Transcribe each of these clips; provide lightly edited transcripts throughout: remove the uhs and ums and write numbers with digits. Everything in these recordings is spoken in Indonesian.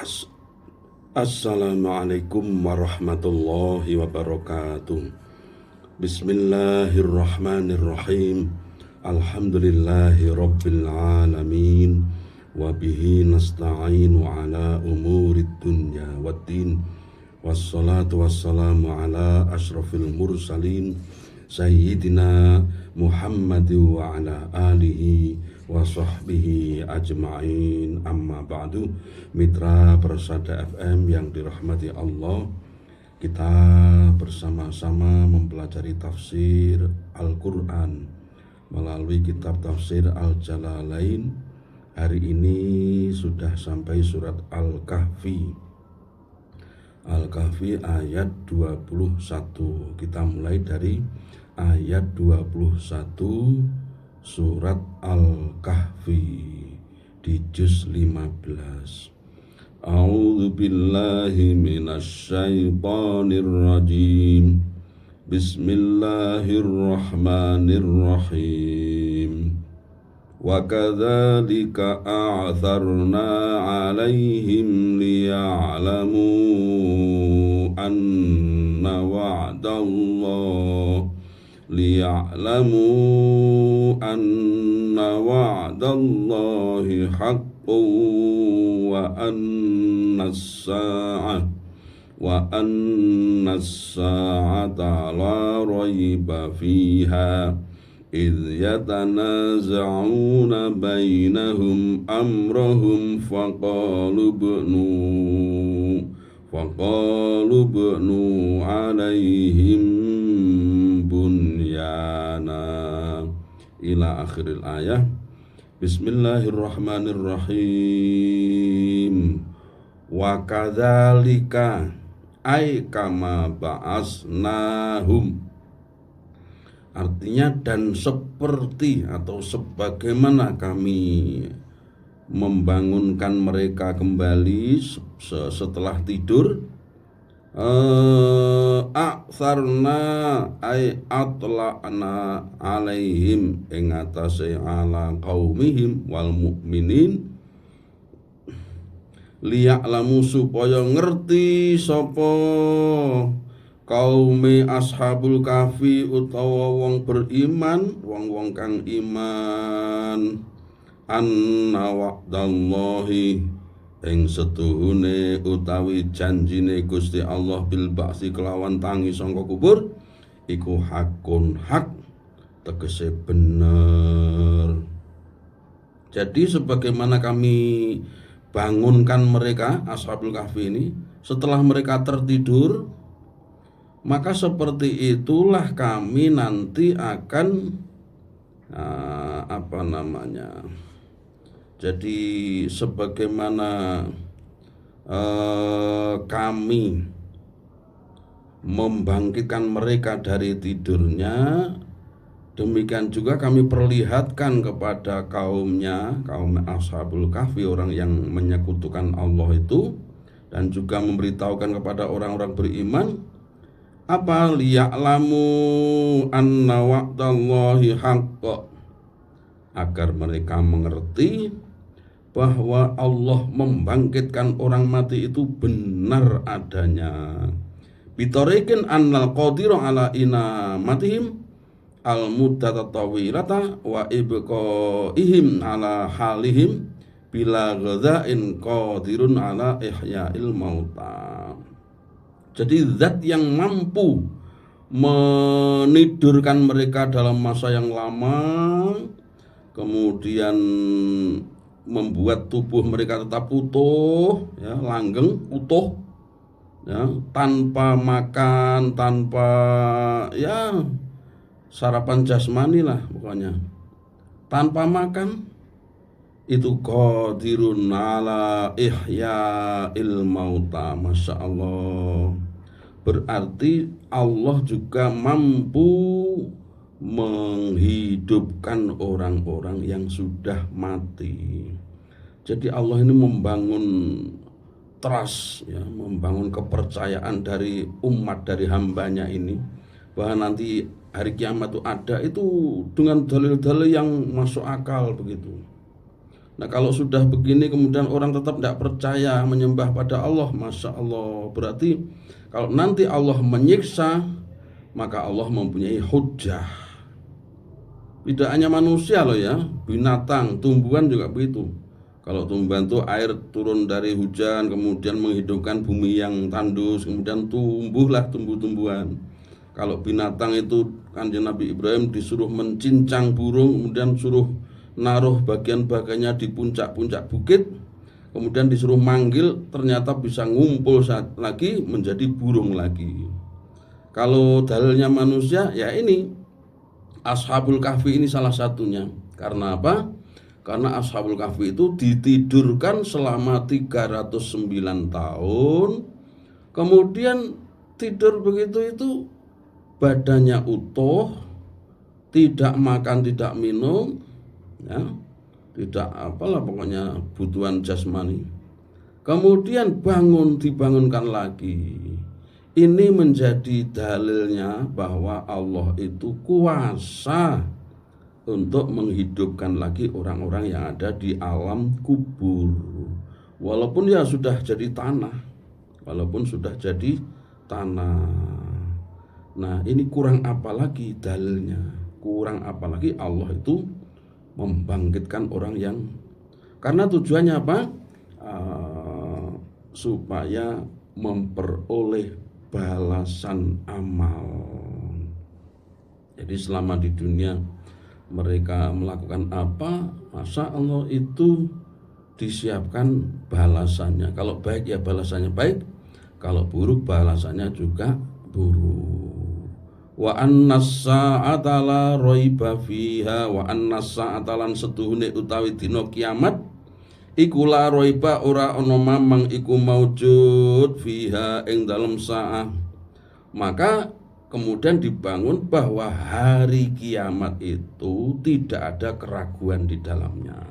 As- Assalamualaikum warahmatullahi wabarakatuh. Bismillahirrahmanirrahim. Alhamdulillahi rabbil alamin. Wabihi nasta'inu ala umurid dunya waddin. Wassalatu wassalamu ala ashrafil mursalin Sayyidina Muhammad wa ala alihi wa sahbihi ajma'in. Amma ba'du. Mitra Persada FM yang dirahmati Allah, kita bersama-sama mempelajari tafsir Al-Quran melalui kitab tafsir Al-Jalalain. Hari ini sudah sampai surat Al-Kahfi. Al-Kahfi ayat 21. Kita mulai dari ayat 21 surat Al-Kahfi di juz 15. A'udzu billahi minasyaitonir rajim. Bismillahirrahmanirrahim. Wa kadzalika a'tharna 'alaihim liya'lamu anna wa'dallahi haqqun wa anna as-sa'ata la rayba fiha إذ يتنازعون بينهم أمرهم فقالوا ابنوا عليهم بنيانا إلى آخر الآية. Bismillahirrahmanirrahim. Wa kadzalika ay kama ba'asnahum. Artinya dan seperti atau sebagaimana kami membangunkan mereka kembali setelah tidur. Aktharna ay atla'na alaihim ing atase ala qaumihim wal mukminin liya'lamu supaya ngerti sapa kaume ashabul kahfi utawa wong beriman, wong-wong kang iman, anna wa'dallahi ing setuhune utawi janjine Gusti Allah bil ba'si kelawan tangi sangka kubur iku hakun hak, tegese bener. Jadi sebagaimana kami bangunkan mereka ashabul kahfi ini setelah mereka tertidur, maka seperti itulah kami nanti akan jadi sebagaimana kami membangkitkan mereka dari tidurnya, demikian juga kami perlihatkan kepada kaum ashabul kahfi, orang yang menyekutukan Allah itu, dan juga memberitahukan kepada orang-orang beriman apa liya'lamu anna wa'dallahi haqq, agar mereka mengerti bahwa Allah membangkitkan orang mati itu benar adanya. Bitariqin annal qadiru ala inamatihim al muddata tawilata wa ibqaihim ala halihim bila ghadzain qadirun ala ihya'il mauta. Jadi zat yang mampu menidurkan mereka dalam masa yang lama, kemudian membuat tubuh mereka tetap utuh, ya, langgeng, utuh, ya, tanpa makan, tanpa sarapan jasmani lah pokoknya, tanpa makan, itu qadirun ala ihya'il mauta. Masya Allah. Berarti Allah juga mampu menghidupkan orang-orang yang sudah mati. Jadi Allah ini membangun trust, ya, membangun kepercayaan dari umat, dari hambanya ini, bahwa nanti hari kiamat itu ada, itu dengan dalil-dalil yang masuk akal begitu. Nah kalau sudah begini kemudian orang tetap tidak percaya menyembah pada Allah, Masya Allah, berarti kalau nanti Allah menyiksa, maka Allah mempunyai hujjah. Tidak hanya manusia loh ya, binatang, tumbuhan juga begitu. Kalau tumbuhan itu air turun dari hujan, kemudian menghidupkan bumi yang tandus, kemudian tumbuhlah tumbuh-tumbuhan. Kalau binatang itu Kanjeng Nabi Ibrahim disuruh mencincang burung, kemudian suruh naruh bagian-bagiannya di puncak-puncak bukit, kemudian disuruh manggil, ternyata bisa ngumpul lagi menjadi burung lagi. Kalau dalilnya manusia, ya ini Ashabul Kahfi ini salah satunya. Karena apa? Karena Ashabul Kahfi itu ditidurkan selama 309 tahun. Kemudian tidur begitu itu badannya utuh, tidak makan, tidak minum, ya, tidak apalah pokoknya kebutuhan jasmani. Kemudian dibangunkan lagi. Ini menjadi dalilnya bahwa Allah itu kuasa untuk menghidupkan lagi orang-orang yang ada di alam kubur. Walaupun ya sudah jadi tanah. Walaupun sudah jadi tanah. Nah ini kurang apa lagi dalilnya? Kurang apa lagi Allah itu membangkitkan orang yang, karena tujuannya apa? Supaya memperoleh balasan amal. Jadi selama di dunia mereka melakukan apa, masa Allah itu disiapkan balasannya. Kalau baik ya balasannya baik, kalau buruk balasannya juga buruk. Wa annas sa'ata la raiba fiha wa annas sa'ata lan setuhune utawi dina kiamat iku la raiba ora ana mamang iku maujud fiha ing dalem saah. Maka kemudian dibangun bahwa hari kiamat itu tidak ada keraguan di dalamnya.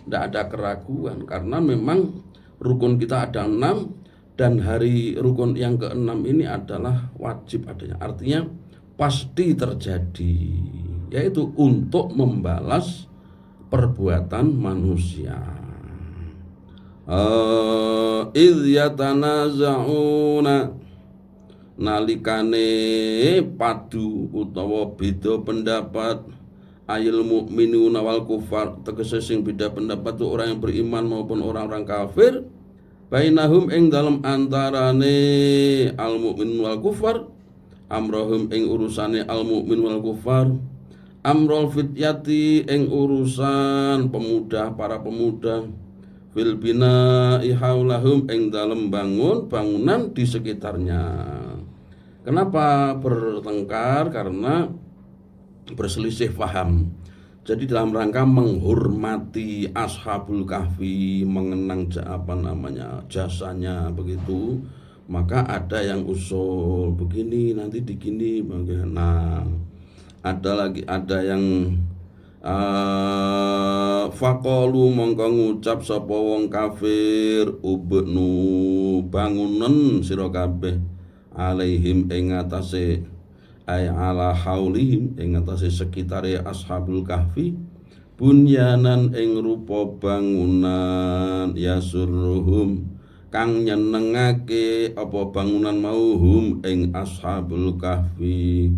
Tidak ada keraguan karena memang rukun kita ada 6 dan hari rukun yang ke-6 ini adalah wajib adanya. Artinya pasti terjadi, yaitu untuk membalas perbuatan manusia. Idh yatanaza'una nalikane padu utawa beda pendapat ayil mukminuna wal kufar, tegese sing beda pendapat itu orang yang beriman maupun orang-orang kafir, bainahum ing dalam antarane al mukmin wal kufar, amrohum ing urusane al mukmin wal kufar, amrol fityati ing urusan pemuda, para pemuda, fil bina'i haulahum ing dalam bangunan di sekitarnya. Kenapa bertengkar? Karena berselisih paham. Jadi dalam rangka menghormati Ashabul Kahfi, mengenang jasanya begitu, maka ada yang usul begini nanti digini bagaimana. Nah, ada yang faqalu mongko ngucap sapa wong kafir ubnu bangunen sira kabeh alaihim ing atase ay ala haulihim ing atase sekitare Ashabul Kahfi bunyanan ing rupa bangunan yasurruhum kang nyenengake apa bangunan mauhum ing Ashabul Kahfi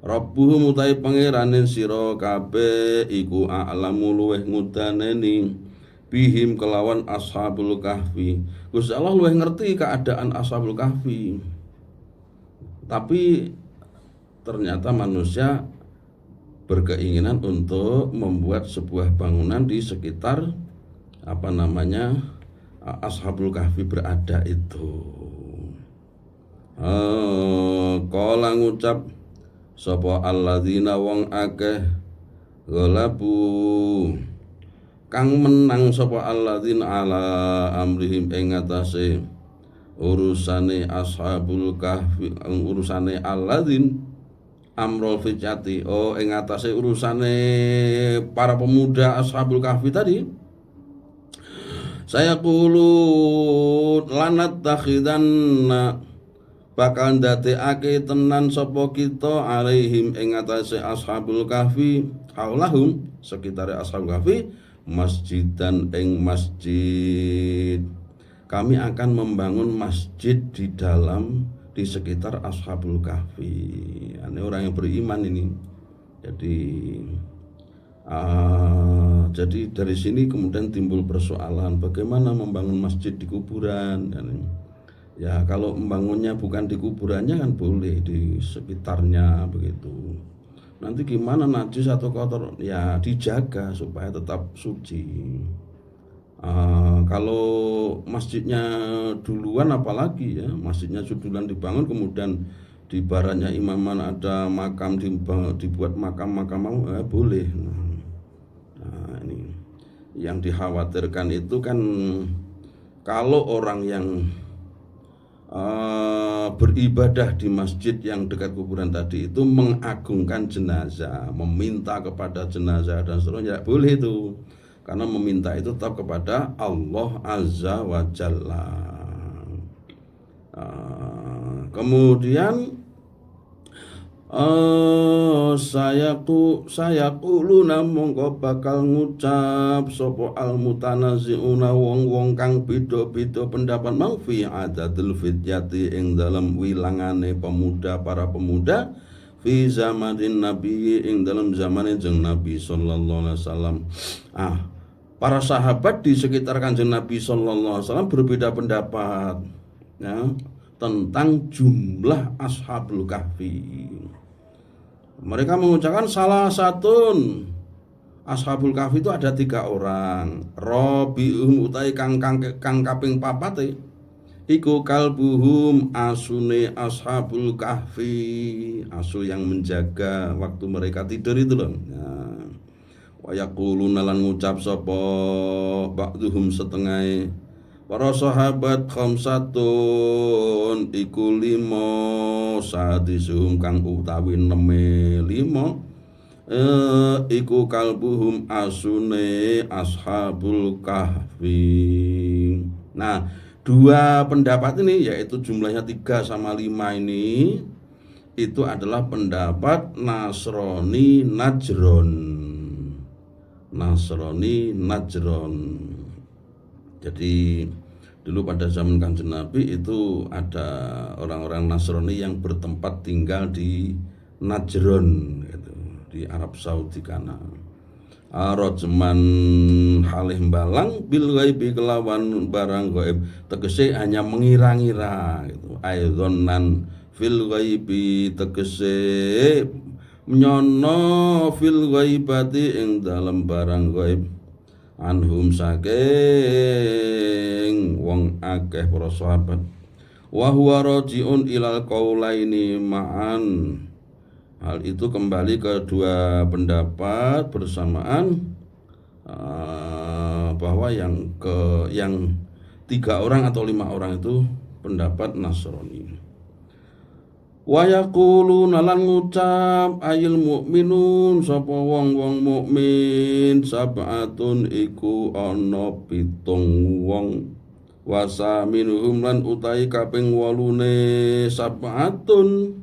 Rabbuhum utai pangerane sira kabeh iku a'lamu luweh ngudaneni bihim kelawan Ashabul Kahfi. Gusti Allah luweh ngerti keadaan Ashabul Kahfi. Tapi ternyata manusia berkeinginan untuk membuat sebuah bangunan di sekitar Ashabul Kahfi berada itu. Kala ngucap sapa alladzina wong akeh ghalabu kang menang sapa alladzina ala amrihim ing atase urusane Ashabul Kahfi, urusane alladzin amrul fityati ing atase urusane para pemuda Ashabul Kahfi tadi. Saya qulu lanat takhidanna bakal ndadekake tenan sapa kita alaihim ing atase Ashabul Kahfi haulahum sekitare Ashabul Kahfi masjidan ing masjid. Kami akan membangun masjid di sekitar Ashabul Kahfi. Ini orang yang beriman ini. Jadi dari sini kemudian timbul persoalan bagaimana membangun masjid di kuburan. Dan ya kalau membangunnya bukan di kuburannya kan boleh di sekitarnya begitu. Nanti gimana najis atau kotor ya dijaga supaya tetap suci. Kalau masjidnya duluan apalagi ya, masjidnya duluan dibangun kemudian di baratnya imaman ada makam dibuat makam boleh. Nah, ini yang dikhawatirkan itu kan kalau orang yang beribadah di masjid yang dekat kuburan tadi itu mengagungkan jenazah, meminta kepada jenazah dan seterusnya, tidak boleh itu. Karena meminta itu tetap kepada Allah Azza wa Jalla. Kemudian sayaquluna mongko bakal ngucap sapa al mutanaziuna wong-wong kang beda-beda pendapat mang fi adadul fityati ing dalam wilangane para pemuda fi zamanin nabi ing dalam zamane jeung Nabi sallallahu alaihi wasallam. Para sahabat di sekitar Kanjeng Nabi sallallahu alaihi wasallam berbeda pendapat ya, tentang jumlah Ashabul Kahfi. Mereka mengucapkan salah satu Ashabul Kahfi itu ada 3 orang. Rabi'um utai kang kaping 4 iku kalbuhum asune Ashabul Kahfi, asu yang menjaga waktu mereka tidur itu loh. Wa yaquluna lan ngucap sapa ba'duhum setengah para sahabat khamsatun iku 5 sadisuhum kang utawi 5 iku kalbuhum asune Ashabul Kahfi. Nah, 2 pendapat ini yaitu jumlahnya 3 sama 5 ini itu adalah pendapat Nasrani Najron. Jadi dulu pada zaman Kanjeng Nabi itu ada orang-orang Nasrani yang bertempat tinggal di Najron gitu, di Arab Saudi kana. Rajman halih balang bil ghaibi kelawan barang gaib, tegese hanya mengira-ngira gitu. Aidzonan fil ghaibi tegese menyono fil ghaibati ing dalam barang gaib anhum saking wong akeh para sahabat wa huwa rajiun ilal qaulaini ma'an. Hal itu kembali ke 2 pendapat bersamaan, bahwa yang 3 orang atau 5 orang itu pendapat Nasrani. Wa yaquluna lan ngucap ayil mukminun sapa wong-wong mukmin sab'atun iku ana 7 wong wasa minhum lan utahi kaping 8 sab'atun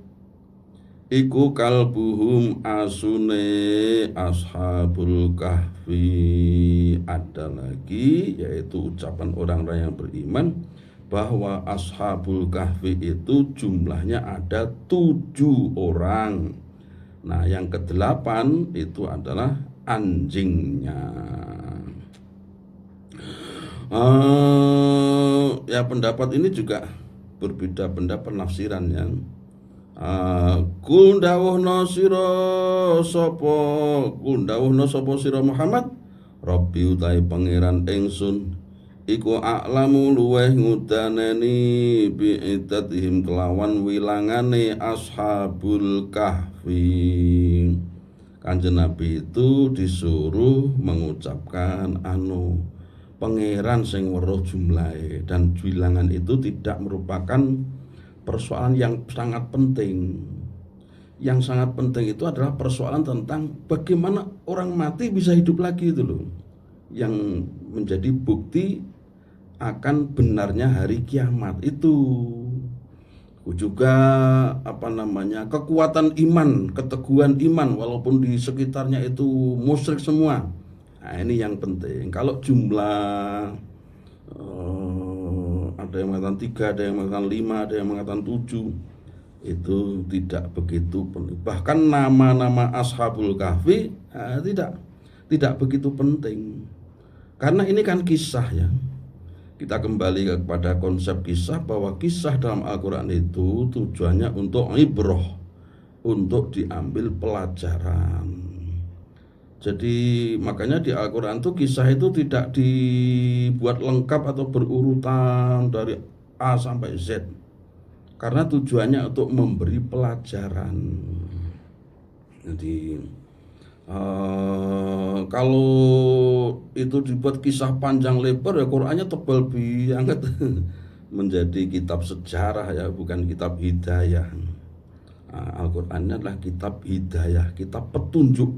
iku kalbuhum asune Ashabul Kahfi. Ada lagi yaitu ucapan orang-orang yang beriman bahwa Ashabul Kahfi itu jumlahnya ada 7 orang. Nah, yang ke-8 itu adalah anjingnya. Ya pendapat ini juga berbeda pendapat nafsirannya. Kul dawuhna sapa sira Muhammad Rabbi utai pangeran ingsun iku a'lamu luweh ngudaneni bi'idatihim kelawan wilangane Ashabul Kahfi. Kanjeng Nabi itu disuruh mengucapkan pangeran sing weruh jumlahe, dan wilangan itu tidak merupakan persoalan yang sangat penting. Yang sangat penting itu adalah persoalan tentang bagaimana orang mati bisa hidup lagi itu loh, yang menjadi bukti akan benarnya hari kiamat itu. Juga kekuatan iman, keteguhan iman walaupun di sekitarnya itu musyrik semua. Nah, ini yang penting. Kalau jumlah ada yang mengatakan 3, ada yang mengatakan 5, ada yang mengatakan 7, itu tidak begitu penting. Bahkan nama-nama Ashabul Kahfi tidak begitu penting. Karena ini kan kisah ya. Kita kembali kepada konsep kisah, bahwa kisah dalam Al-Quran itu tujuannya untuk ibroh, untuk diambil pelajaran. Jadi makanya di Al-Quran itu kisah itu tidak dibuat lengkap atau berurutan dari A sampai Z, karena tujuannya untuk memberi pelajaran. Jadi kalau itu dibuat kisah panjang lebar ya Qurannya tebal banget. Menjadi kitab sejarah ya, bukan kitab hidayah. Al-Qurannya adalah kitab hidayah, kitab petunjuk,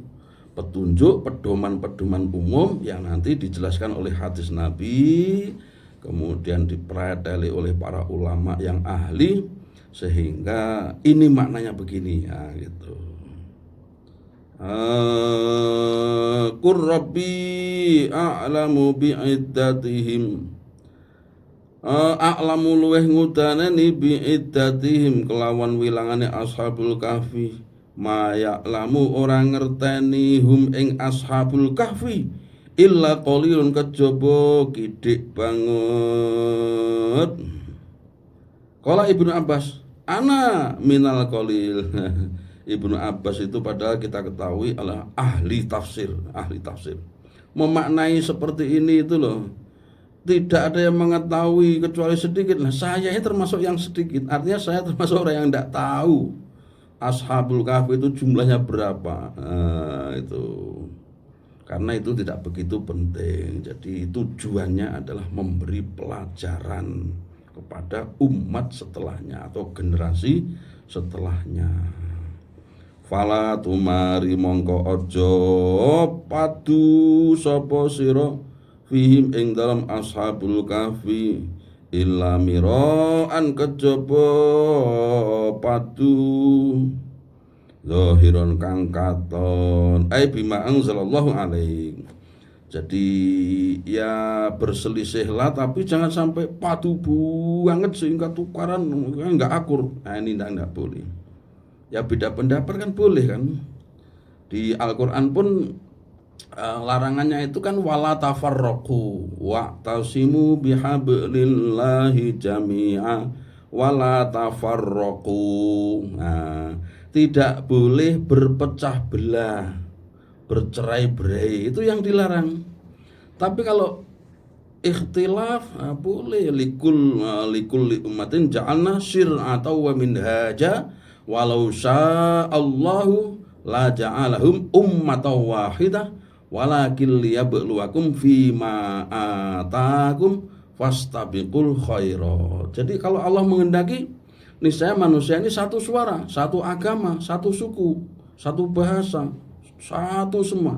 pedoman-pedoman umum yang nanti dijelaskan oleh hadis Nabi, kemudian dipreteli oleh para ulama yang ahli, sehingga ini maknanya begini ya gitu. Qur rabbi a'lamu bi'iddatihim, a'lamu luweh ngudanani bi'iddatihim kelawan wilangane ashabul kahfi, ma ya'lamu orang ngerteni hum ing ashabul kahfi illa qalilun kejaba kidik banget. Qala Ibnu Abbas ana minal qalil. Ibnu Abbas itu padahal kita ketahui adalah ahli tafsir. Memaknai seperti ini itu loh, tidak ada yang mengetahui kecuali sedikit. Nah, saya ini termasuk yang sedikit. Artinya saya termasuk orang yang tidak tahu Ashabul Kahfi itu jumlahnya berapa. Itu karena itu tidak begitu penting. Jadi tujuannya adalah memberi pelajaran kepada umat setelahnya atau generasi setelahnya. Fala tumari mongko ojo padu sapa sira fihim ing dalam ashabul kahfi illa miraan kejaba padu zahiron kang katon ai bima anzalallahu alaihi. Jadi ya berselisihlah, tapi jangan sampai padu banget sehingga tukaran enggak akur. Nah, ini enggak boleh. Ya beda pendapat kan boleh kan. Di Al-Quran pun larangannya itu kan wala tafarraqu wa'tasimu bihablillahi jami'a wala tafarraqu. Nah, tidak boleh berpecah belah, bercerai-berai, itu yang dilarang. Tapi kalau ikhtilaf boleh. Likul ummatin ja'alna syir'atan wa minhaja walau sya'allahu la ja'alahum ummatan wahidah walakin liyabluwakum fima atakum fastabiqul khairat. Jadi kalau Allah menghendaki, niscaya manusia ini satu suara, satu agama, satu suku, satu bahasa, satu semua.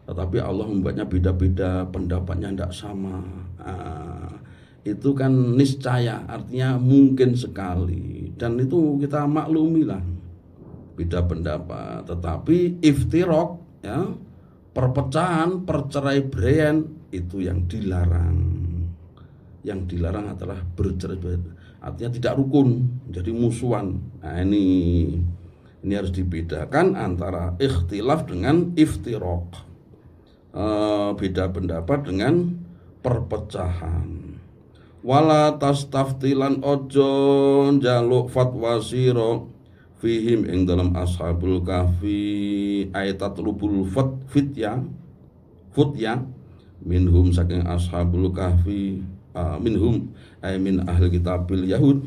Tetapi Allah membuatnya beda-beda, pendapatnya tidak sama. Itu kan niscaya, artinya mungkin sekali. Dan itu kita maklumilah beda pendapat. Tetapi iftiraq ya, perpecahan, perceraian itu yang dilarang. Yang dilarang adalah bercerai-berai, artinya tidak rukun, jadi musuhan. Nah, ini harus dibedakan antara ikhtilaf dengan iftiraq. Beda pendapat dengan perpecahan. Wala tastaftilan ojo njaluk fatwa sira fihim ing dalam ashabul kahfi ayat lubul futya minhum saking ashabul kahfi minhum ay min ahli kitabil yahud.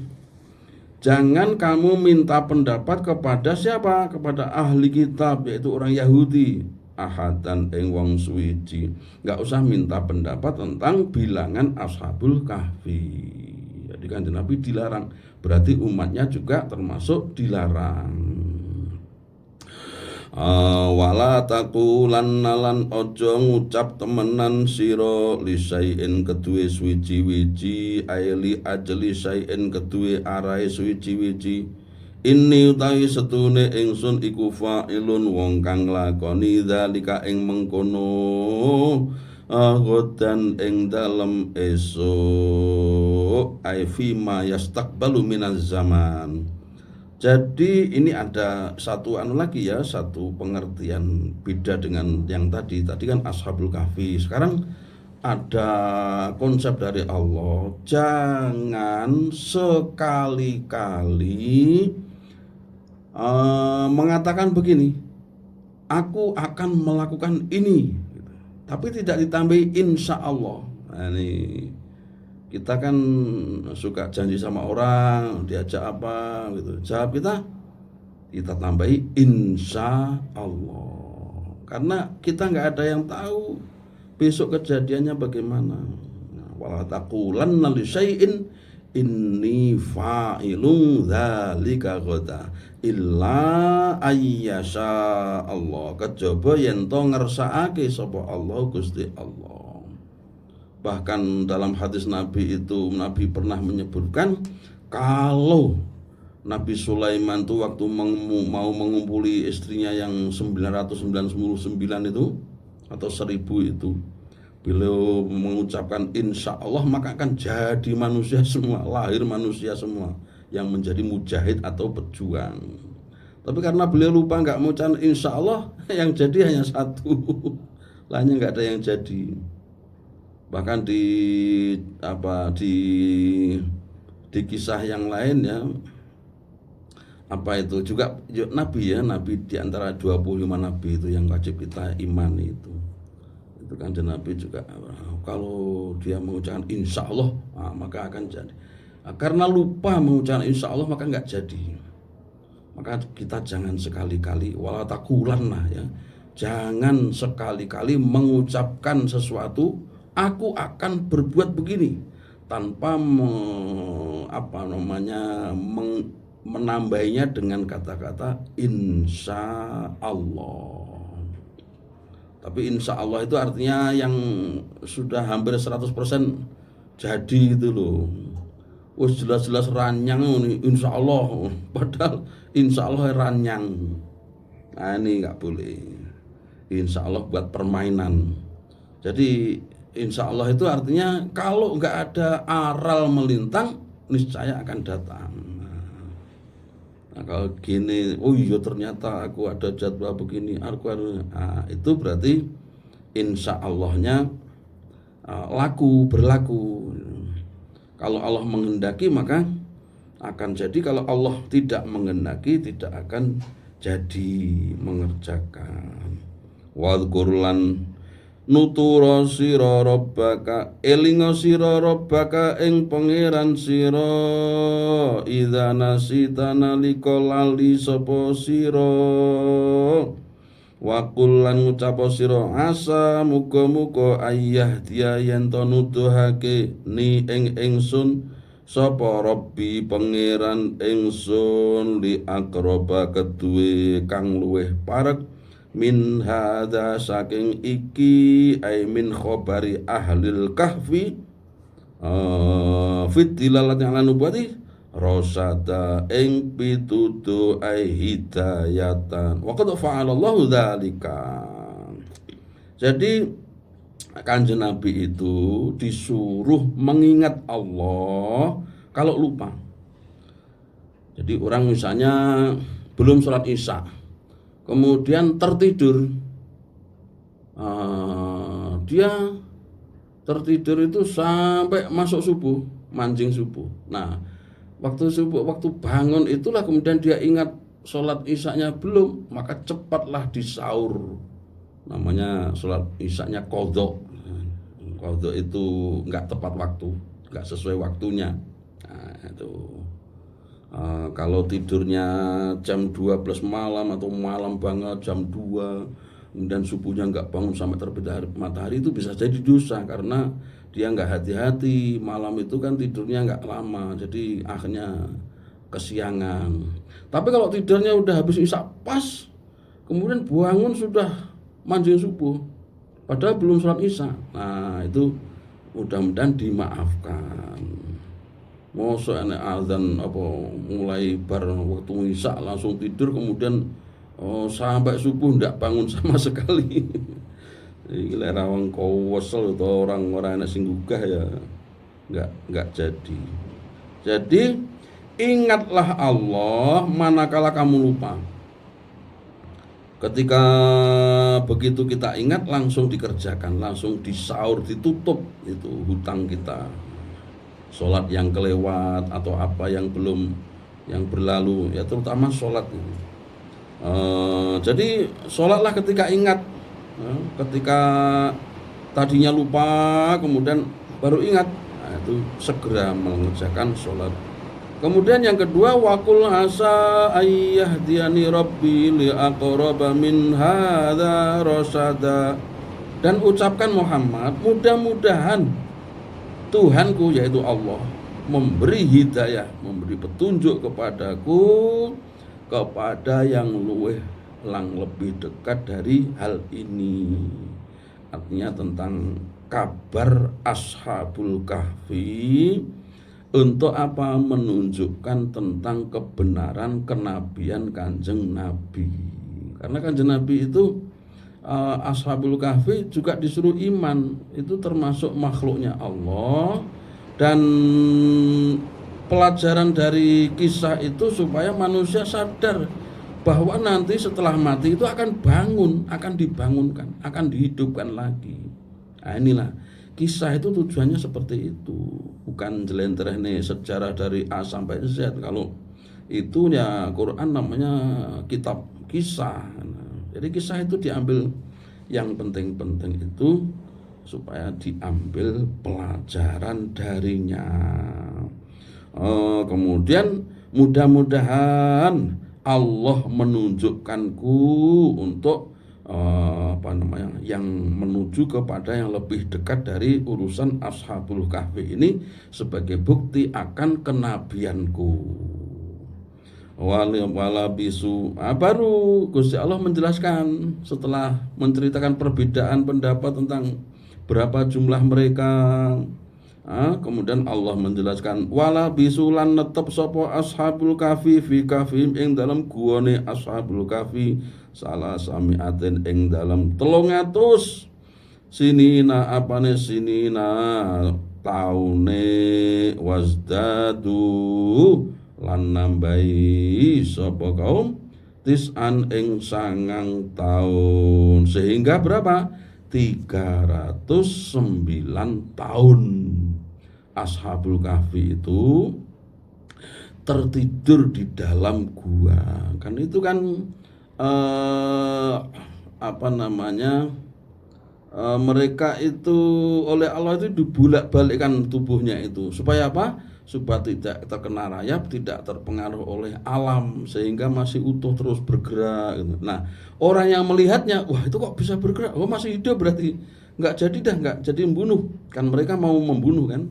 Jangan kamu minta pendapat kepada siapa? Kepada ahli kitab, yaitu orang Yahudi. Ahadan ing wong suwiji. Enggak usah minta pendapat tentang bilangan ashabul kahfi. Jadi kan Nabi dilarang, berarti umatnya juga termasuk dilarang. Wala taqulanna lan ojo ngucap temenan sira lisaiin kedue suwiji-wiji aili ajli saien kedue arahe suwiji-wiji Inni utawi setune ingsun iku fa'ilun wong kang lakoni dzalika ing mengkono godan ing dalem esuk ai fima yastaqbalu minaz zaman. Jadi ini ada satu lagi ya, satu pengertian beda dengan yang tadi. Tadi kan Ashabul Kahfi. Sekarang ada konsep dari Allah, jangan sekali-kali mengatakan begini, aku akan melakukan ini, tapi tidak ditambahi insya Allah. Nah, ini kita kan suka janji sama orang, diajak apa gitu, jawab kita tambahi insya Allah, karena kita nggak ada yang tahu besok kejadiannya bagaimana. Wala taqulanna li syai'in inni fa'ilun dzalika ghada illa ayyasha Allah, kejaba yen to ngersakake sapa Allah Gusti Allah. Bahkan dalam hadis Nabi itu, Nabi pernah menyebutkan kalau Nabi Sulaiman itu waktu mau mengumpuli istrinya yang 999 itu atau 1000 itu, beliau mengucapkan insya Allah, maka akan jadi manusia semua, lahir manusia semua yang menjadi mujahid atau pejuang. Tapi karena beliau lupa nggak mengucapkan insya Allah, yang jadi hanya satu, lainnya nggak ada yang jadi. Bahkan di kisah yang lain ya, apa itu juga Nabi ya, Nabi di antara 25 Nabi itu yang wajib kita imani itu kan Nabi juga, kalau dia mengucapkan insya Allah maka akan jadi. Karena lupa mengucapkan insya Allah maka nggak jadi. Maka kita jangan sekali-kali, wala taqulanna ya, jangan sekali-kali mengucapkan sesuatu aku akan berbuat begini tanpa menambahinya dengan kata-kata insya Allah. Tapi insya Allah itu artinya yang sudah hampir 100% jadi gitu loh. Jelas-jelas ranyang nih insya Allah, padahal insya Allah ranyang. Nah ini nggak boleh. Insya Allah buat permainan. Jadi insya Allah itu artinya kalau nggak ada aral melintang, niscaya akan datang. Nah, kalau gini, oh iya ternyata aku ada jadwal begini, itu berarti insya Allahnya berlaku. Kalau Allah menghendaki maka akan jadi, kalau Allah tidak menghendaki tidak akan jadi mengerjakan. Wadhkurlan nutura sira rabbaka, elinga sira rabbaka ing pangeran sira, idza nasita nalika lali sapa sira, wa qul lan ngucap sira asa muga-muga ayah dia yen to nuduhake ni ing ingsun sapa Rabbi pangeran ingsun li akroba keduwe kang luweh parek min hadza saking iki ay min khobari ahlil kahfi fit dilalat yang anu buati rosada ing pitutu ay hidayatan wa qad fa'alallahu dzalika. Jadi Kanjeng Nabi itu disuruh mengingat Allah kalau lupa. Jadi orang misalnya belum sholat isya kemudian tertidur, dia tertidur itu sampai masuk subuh, mancing subuh. Nah, waktu bangun itulah kemudian dia ingat sholat isyanya belum, maka cepatlah disaur. Namanya sholat isyanya qadha. Qadha itu enggak tepat waktu, enggak sesuai waktunya. Nah, itu. Kalau tidurnya jam 12 malam atau malam banget jam 2, kemudian subuhnya nggak bangun sampai terbit matahari, itu bisa jadi dosa karena dia nggak hati-hati. Malam itu kan tidurnya nggak lama, jadi akhirnya kesiangan. Tapi kalau tidurnya udah habis isya pas, kemudian bangun sudah mancing subuh, padahal belum sholat isya, nah itu mudah-mudahan dimaafkan. mosok enek azan apa mulai bar waktu isya langsung tidur, kemudian sampai subuh ndak bangun sama sekali. Iki lek rawang kowesel atau orang-orang enek sing gugah ya nggak jadi. Jadi ingatlah Allah manakala kamu lupa. Ketika begitu kita ingat langsung dikerjakan, langsung disaur, ditutup itu hutang kita. Sholat yang kelewat atau apa yang belum, yang berlalu, ya terutama sholat ini. Jadi sholatlah ketika ingat. Ketika tadinya lupa kemudian baru ingat, nah, itu segera mengerjakan sholat. Kemudian yang kedua, waqul asa ayyahdiyani rabbi li aqraba min hadza rasada. Dan ucapkan Muhammad, mudah-mudahan Tuhanku yaitu Allah memberi hidayah, memberi petunjuk kepadaku kepada yang lebih dekat dari hal ini. Artinya tentang kabar Ashabul Kahfi. Untuk apa? Menunjukkan tentang kebenaran kenabian Kanjeng Nabi. Karena Kanjeng Nabi itu Ashabul Kahfi juga disuruh iman. Itu termasuk makhluknya Allah. Dan pelajaran dari kisah itu supaya manusia sadar bahwa nanti setelah mati itu akan bangun, akan dibangunkan, akan dihidupkan lagi. Nah inilah kisah itu tujuannya seperti itu, bukan jelentreh nih sejarah dari A sampai Z. Kalau itu ya Quran namanya kitab kisah. Nah, jadi kisah itu diambil yang penting-penting itu supaya diambil pelajaran darinya. Kemudian mudah-mudahan Allah menunjukkanku untuk yang menuju kepada yang lebih dekat dari urusan Ashabul Kahfi ini sebagai bukti akan kenabianku. Walabisu. Baru Gusti Allah menjelaskan setelah menceritakan perbedaan pendapat tentang berapa jumlah mereka. Kemudian Allah menjelaskan wala bisulan netep sapa ashabul kahfi fi kahfim ing dalam guane ashabul kahfi salah samiatin ing dalam 300 sinina apane sinina taune wasdadu lan nambahi sapa kaum tis'an ing 9 tahun sehingga berapa 309 tahun. Ashabul Kahfi itu tertidur di dalam gua. Kan itu kan mereka itu oleh Allah itu dibulak-balikkan tubuhnya itu supaya apa? Supaya tidak terkena rayap, tidak terpengaruh oleh alam sehingga masih utuh terus bergerak gitu. Nah, orang yang melihatnya, wah itu kok bisa bergerak? Oh masih hidup berarti. Nggak jadi membunuh. Kan mereka mau membunuh kan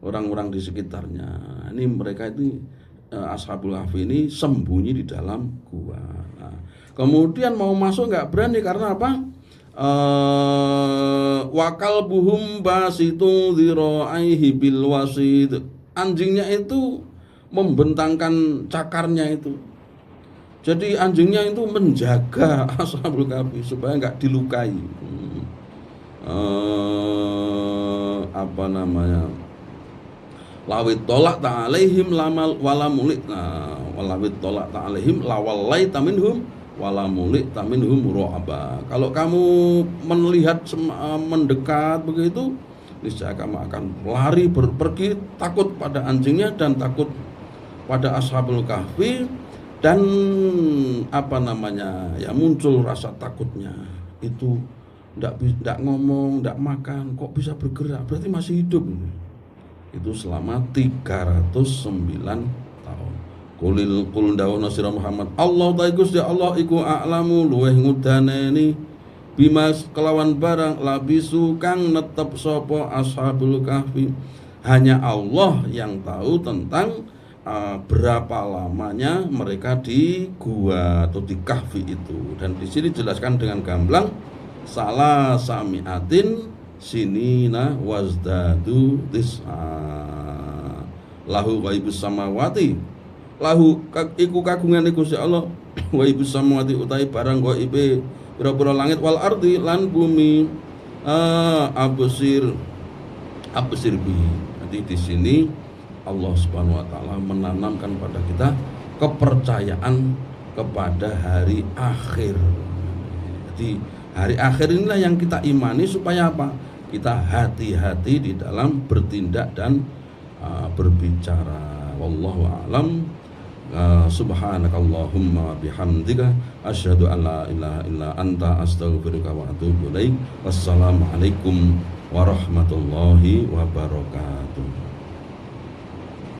orang-orang di sekitarnya. Ini mereka itu Ashabul Kahfi ini sembunyi di dalam gua. Nah, kemudian mau masuk nggak berani karena apa? Wakal buhum basitu dhira'aihi bil wasid. Anjingnya itu membentangkan cakarnya itu. Jadi anjingnya itu menjaga Ashabul Kahfi supaya nggak dilukai. Lawit tolak ta'alaihim lamal walamulik. Walawit tolak ta'alaihim lawallai taminhum walamulik taminhum ru'aba. Kalau kamu melihat mendekat begitu, niscaya kamu akan lari pergi takut pada anjingnya dan takut pada Ashabul Kahfi dan ya muncul rasa takutnya. Itu enggak ngomong, enggak makan, kok bisa bergerak? Berarti masih hidup. Itu selama 309 tahun. Qul dawuh sira Muhammad, Allah ta Gusti Allah iku a'lamu luweh ngudaneni bima kelawan barang labisu kang netep sapa Ashabul Kahfi. Hanya Allah yang tahu tentang berapa lamanya mereka di gua atau di kahfi itu. Dan di sini dijelaskan dengan gamblang salah samiatin sinina wazdadu tis'a. lahu ghaibus samawati, lahu iku kagungan Gusti Allah, ghaibus samawati utai barang ghaibe pira-pira langit wal ardi lan bumi. Abusir bi. Nanti di sini Allah Subhanahu wa taala menanamkan pada kita kepercayaan kepada hari akhir. Jadi hari akhir inilah yang kita imani supaya apa? Kita hati-hati di dalam bertindak dan berbicara. Wallahu a'lam. Subhanakallahumma bihamdika asyhadu an la ilaha illa anta astaghfiruka wa atubu ilaik. Wassalamualaikum warahmatullahi wabarakatuh.